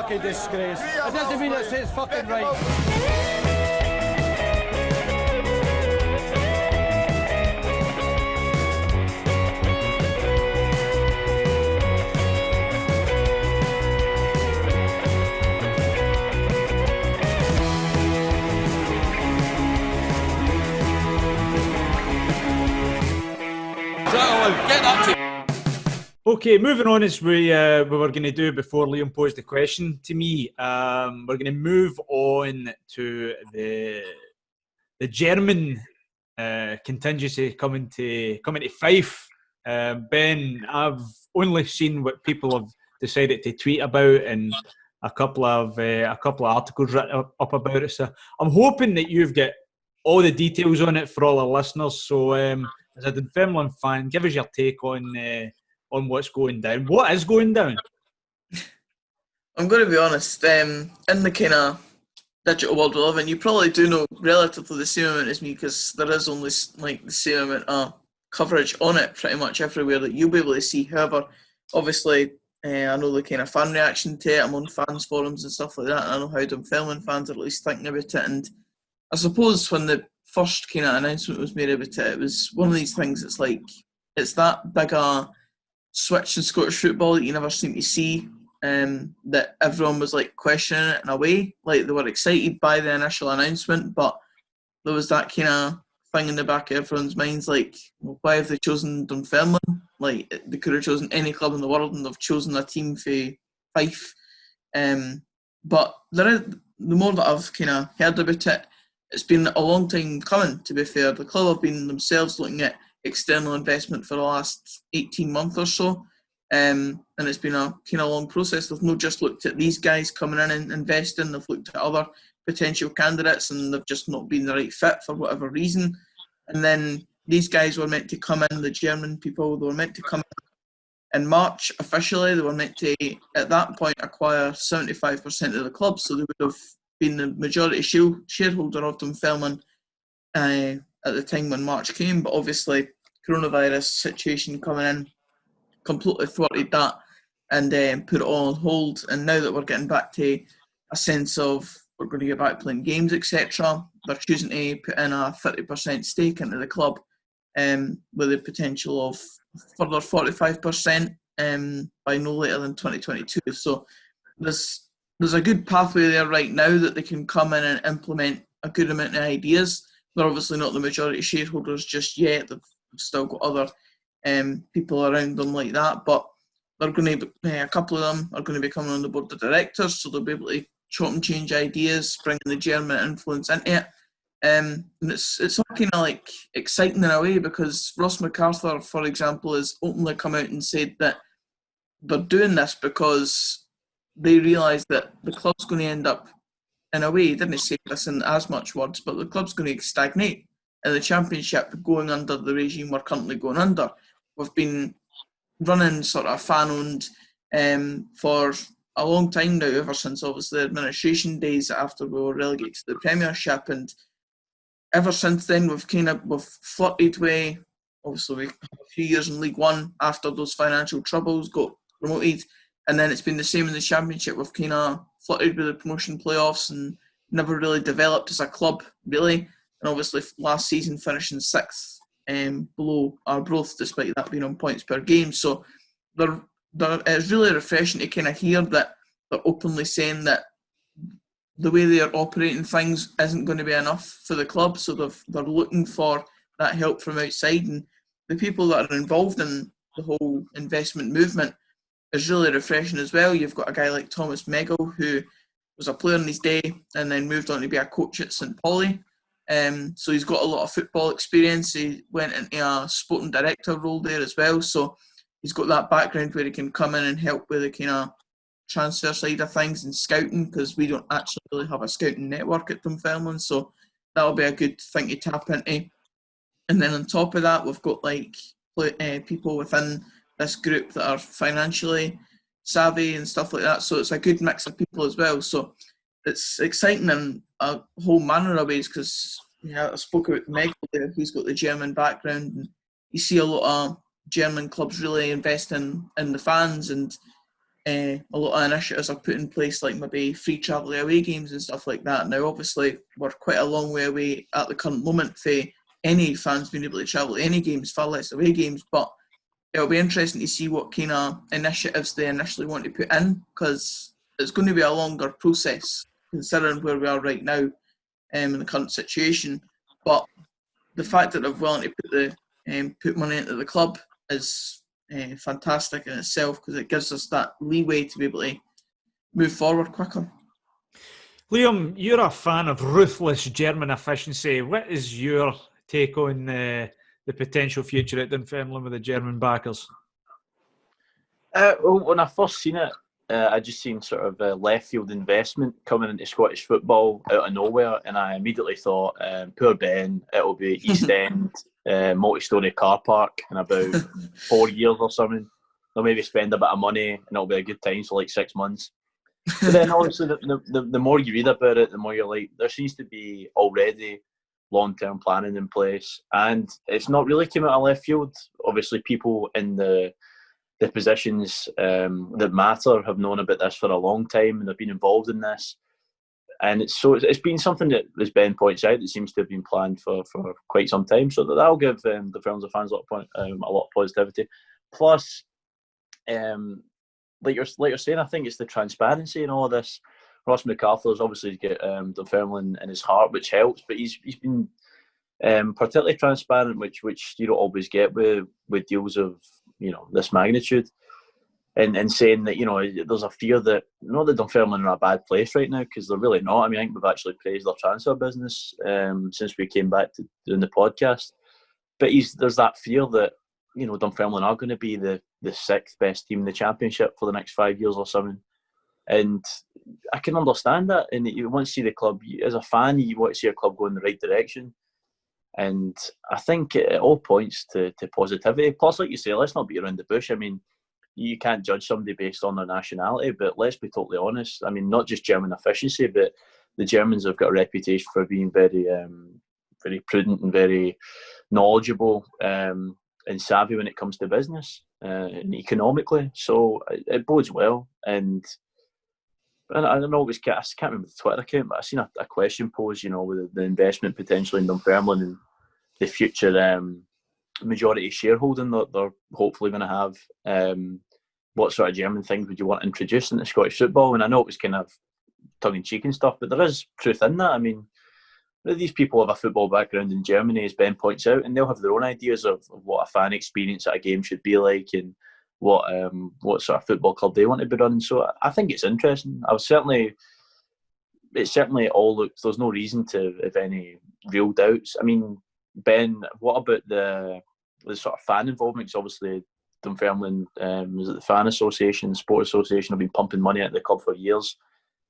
fucking disgrace. It doesn't mean it's fucking right. Get that to. Okay, moving on as we were going to do before Liam posed the question to me. We're going to move on to the German contingency coming to Fife. Ben, I've only seen what people have decided to tweet about and a couple of articles written up about it. So I'm hoping that you've got all the details on it for all our listeners. So as a Dunfermline fan, give us your take on what's going down. What is going down? I'm going to be honest. In the kind of digital world we live in, you probably do know relatively the same amount as me, because there is only like the same amount of coverage on it pretty much everywhere that you'll be able to see. However, obviously, I know the kind of fan reaction to it. I'm on fans forums and stuff like that, and I know how Dunfermline fans are at least thinking about it. And I suppose when the first kind of announcement was made about it, it was one of these things. It's like it's that big a switch in Scottish football that you never seem to see. That everyone was like questioning it in a way, like they were excited by the initial announcement, but there was that kind of thing in the back of everyone's minds, like, well, why have they chosen Dunfermline? Like, they could have chosen any club in the world, and they've chosen a team for Fife. But there is, the more that I've kind of heard about it, it's been a long time coming, to be fair. The club have been themselves looking at external investment for the last 18 months or so. And it's been a kind of long process. They've not just looked at these guys coming in and investing, they've looked at other potential candidates, and they've just not been the right fit for whatever reason. And then these guys were meant to come in, the German people, they were meant to come in March officially. They were meant to, at that point, acquire 75% of the club, so they would have been the majority shareholder of Dunfermline at the time when March came. But obviously, coronavirus situation coming in completely thwarted that and put it all on hold. And now that we're getting back to a sense of we're going to get back playing games, etc., they're choosing to put in a 30% stake into the club, with the potential of further 45% by no later than 2022. So there's a good pathway there right now that they can come in and implement a good amount of ideas. They're obviously not the majority shareholders just yet. They've still got other people around them like that, but they're going to a couple of them are going to be coming on the board of directors, so they'll be able to chop and change ideas, bringing the German influence into it. And it's all kind of like exciting in a way, because Ross MacArthur, for example, has openly come out and said that they're doing this because they realise that the club's going to end up, in a way, he didn't say this in as much words, but the club's going to stagnate in the Championship, going under the regime we're currently going under. We've been running sort of fan-owned for a long time now, ever since obviously the administration days after we were relegated to the Premiership, and ever since then we've flirted with, obviously we had a few years in League One after those financial troubles, got promoted, and then it's been the same in the Championship. We've kind of flirted with the promotion playoffs and never really developed as a club, really, and obviously last season finishing 6th below Arbroath, despite that being on points per game. So it's really refreshing to kind of hear that they're openly saying that the way they are operating things isn't going to be enough for the club, so they're looking for that help from outside. And the people that are involved in the whole investment movement is really refreshing as well. You've got a guy like Thomas Megel, who was a player in his day and then moved on to be a coach at St Pauli. So he's got a lot of football experience. He went into a sporting director role there as well. So he's got that background where he can come in and help with the kind of transfer side of things and scouting, because we don't actually really have a scouting network at Dunfermline. So that'll be a good thing to tap into. And then on top of that, we've got like people within this group that are financially savvy and stuff like that. So it's a good mix of people as well. So it's exciting in a whole manner of ways, because I spoke about Michael there, who's got the German background, and you see a lot of German clubs really investing in the fans, and a lot of initiatives are put in place, like maybe free travel away games and stuff like that. Now, obviously, we're quite a long way away at the current moment for any fans being able to travel to any games, far less away games, but it'll be interesting to see what kind of initiatives they initially want to put in, because it's going to be a longer process considering where we are right now in the current situation. But the fact that they're willing to put money into the club is fantastic in itself, because it gives us that leeway to be able to move forward quicker. Liam, you're a fan of ruthless German efficiency. What is your take on the potential future at Dunfermline with the German backers? Well, when I first seen it, I just seen sort of left field investment coming into Scottish football out of nowhere, and I immediately thought, poor Ben, it'll be East End, multi-storey car park in about 4 years or something. They'll maybe spend a bit of money, and it'll be a good time for like 6 months. But then obviously the more you read about it, the more you're like, there seems to be already long-term planning in place, and it's not really came out of left field. Obviously, people in the positions that matter have known about this for a long time, and they've been involved in this. And it's been something that, as Ben points out, that seems to have been planned for quite some time. So that'll give the Friends fans a lot of positivity. Plus, like you're saying, I think it's the transparency in all of this. Ross McArthur's obviously got Dunfermline in his heart, which helps, but he's been particularly transparent, which you don't always get with deals of this magnitude, and saying that there's a fear that not that Dunfermline are in a bad place right now, because they're really not. I mean, I think we've actually praised their transfer business since we came back to doing the podcast, but there's that fear that Dunfermline are going to be the sixth best team in the Championship for the next 5 years or something. And I can understand that, and you want to see the club, as a fan, you want to see your club go in the right direction. And I think it all points to positivity. Plus, like you say, let's not beat around the bush. I mean, you can't judge somebody based on their nationality, but let's be totally honest. I mean, not just German efficiency, but the Germans have got a reputation for being very, very prudent and very knowledgeable and savvy when it comes to business and economically. So it bodes well. And I don't know, I can't remember the Twitter account, but I seen a question posed, with the investment potentially in Dunfermline and the future majority shareholding that they're hopefully going to have. What sort of German things would you want to introduce into Scottish football? And I know it was kind of tongue-in-cheek and stuff, but there is truth in that. I mean, these people have a football background in Germany, as Ben points out, and they'll have their own ideas of what a fan experience at a game should be like, and what sort of football club they want to be running. So I think it's interesting. It certainly all looks. There's no reason to have any real doubts. I mean, Ben, what about the sort of fan involvement? Because obviously Dunfermline, is it the Fan Association, the Sport Association, have been pumping money at the club for years.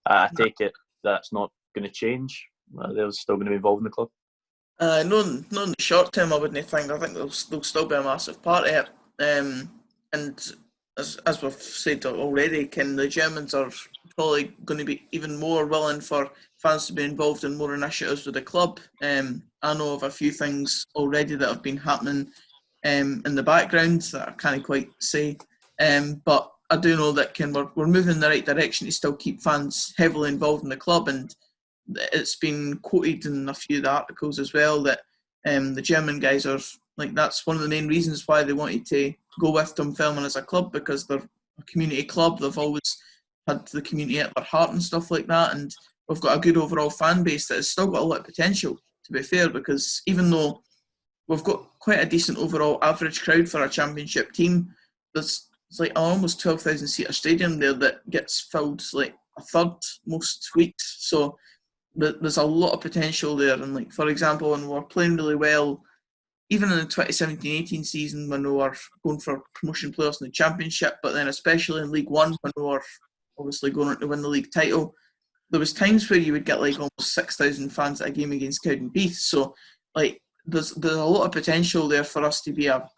I take it that's not going to change. They're still going to be involved in the club. No, in the short term, I wouldn't think. I think they'll still be a massive part of it. And as we've said already, the Germans are probably going to be even more willing for fans to be involved in more initiatives with the club. I know of a few things already that have been happening in the background that I can't quite say. But I do know that we're moving in the right direction to still keep fans heavily involved in the club, and it's been quoted in a few of the articles as well that the German guys are like, that's one of the main reasons why they wanted to go with Dunfermline as a club, because they're a community club. They've always had the community at their heart and stuff like that, and we've got a good overall fan base that has still got a lot of potential, to be fair, because even though we've got quite a decent overall average crowd for a Championship team, it's like an almost 12,000 seater stadium there that gets filled like a third most weeks. So there's a lot of potential there. And like, for example, when we're playing really well, even in the 2017-18 season when we were going for promotion players in the Championship, but then especially in League One when we were obviously going on to win the league title, there was times where you would get like almost 6,000 fans at a game against Cowdenbeath. So like, there's a lot of potential there for us to be a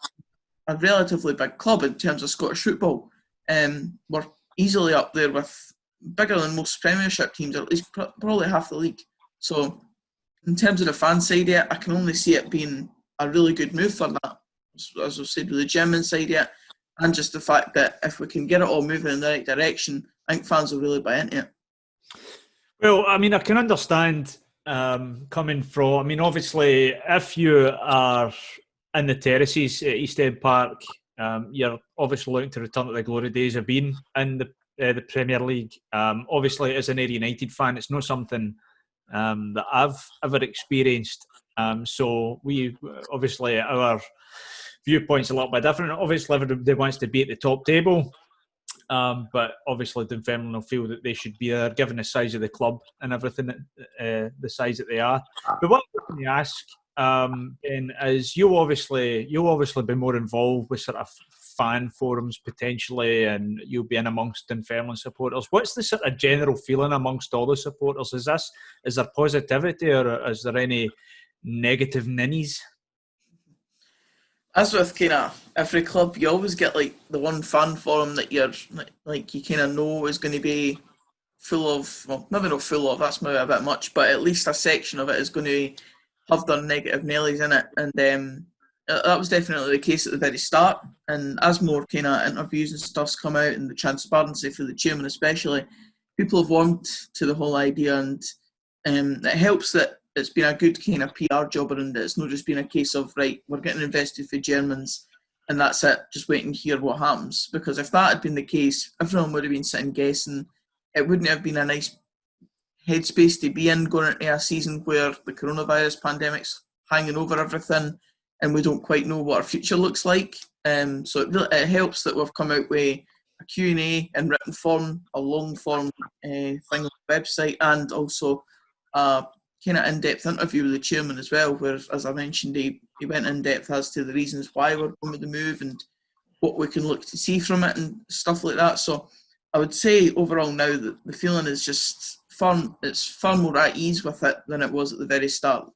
relatively big club in terms of Scottish football. We're easily up there with bigger than most Premiership teams, or at least probably half the league. So in terms of the fan side of it, I can only see it being a really good move for that. As I've said with the German side of it, and just the fact that if we can get it all moving in the right direction, I think fans will really buy into it. Well, I mean, I can understand coming from. I mean, obviously, if you are in the terraces at East End Park, you're obviously looking to return to the glory days of being in the Premier League. Obviously, as an Ayr United fan, it's not something that I've ever experienced. So we obviously our viewpoint's a little bit different. Obviously, everybody wants to be at the top table. But obviously Dunfermline will feel that they should be there, given the size of the club and everything, the size that they are. But what I want to ask, Ben, is you'll obviously be more involved with sort of fan forums potentially, and you'll be in amongst Dunfermline supporters. What's the sort of general feeling amongst all the supporters? Is there positivity, or is there any negative ninnies? As with kind of every club, you always get like the one fan forum that you're like you kind of know is going to be full of, well, maybe not full of, that's maybe a bit much, but at least a section of it is going to have their negative Nellies in it. And that was definitely the case at the very start. And as more kind of interviews and stuff's come out, and the transparency for the chairman especially, people have warmed to the whole idea, and it helps that it's been a good kind of PR job around it. It's not just been a case of, right, we're getting invested for Germans and that's it, just waiting to hear what happens. Because if that had been the case, everyone would have been sitting guessing. It wouldn't have been a nice headspace to be in going into a season where the coronavirus pandemic's hanging over everything and we don't quite know what our future looks like. So it helps that we've come out with a Q&A in written form, a long form thing on the website, and also kind of in-depth interview with the chairman as well, where, as I mentioned, he went in-depth as to the reasons why we're going with the move and what we can look to see from it and stuff like that. So I would say overall now that the feeling is just fun. It's far more at ease with it than it was at the very start,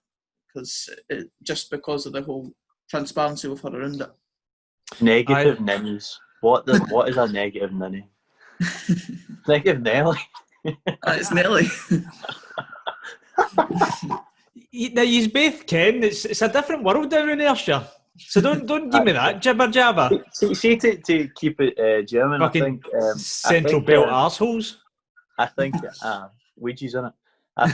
just because of the whole transparency we've had around it. Negative ninnies. What is a negative ninny? Negative Nelly. It's Nelly. Now, you both ken it's a different world down in Ayrshire. So don't give me that jibber jabber. See to keep it German. Fucking I think Central Belt arseholes. I think Ouija's in it. I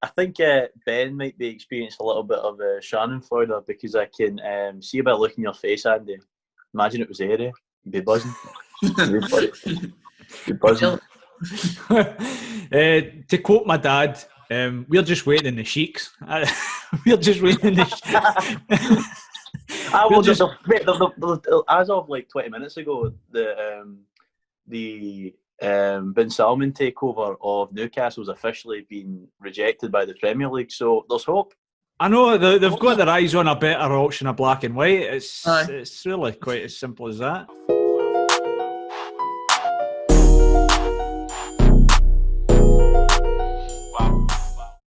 think Ben might be experiencing a little bit of Schadenfreude, because I can see a bit of look in your face, Andy. Imagine it was Airy. You'd be buzzing. You'd be buzzing. To quote my dad, we're just waiting in the sheiks. We're just waiting in the sheiks. As of like 20 minutes ago, the Ben Salman takeover of Newcastle's officially been rejected by the Premier League, so there's hope. I know they've got their eyes on a better option of black and white. It's really quite as simple as that.